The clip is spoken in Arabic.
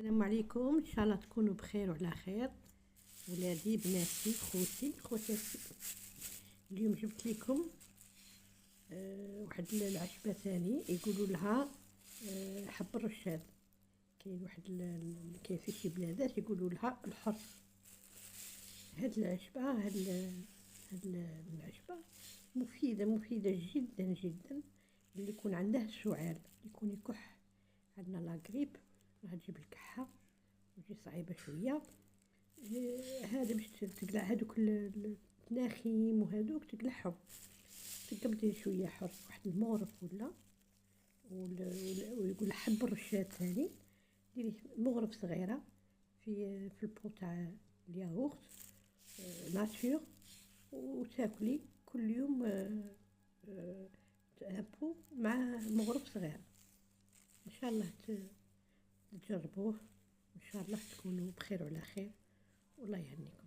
السلام عليكم، ان شاء الله تكونوا بخير وعلى خير. ولادي بناتي خواتاتي، اليوم جبت لكم واحد العشبه ثاني يقولوا لها حب الرشاد. كاين واحد كاين في شي بلادات يقولوا لها الحرص. هاد العشبه مفيده جدا جدا. اللي يكون عنده السعال، اللي يكون يكح، عندنا لاغريب راح تجيب الكحه وتجي صعيبه شويه. هذا باش تقلع هذوك التناخيم وهذوك تقلعهم، تقبضي شويه حرص واحد المغرف ويقول حب الرشاد ثاني. ديري مغرف صغيره في البو تاع الياغورت ناتور، وتاكلي كل يوم بو مع مغرف صغير. ان شاء الله تجربوه، ان شاء الله تكونوا بخير وعلى خير، والله يهنيكم.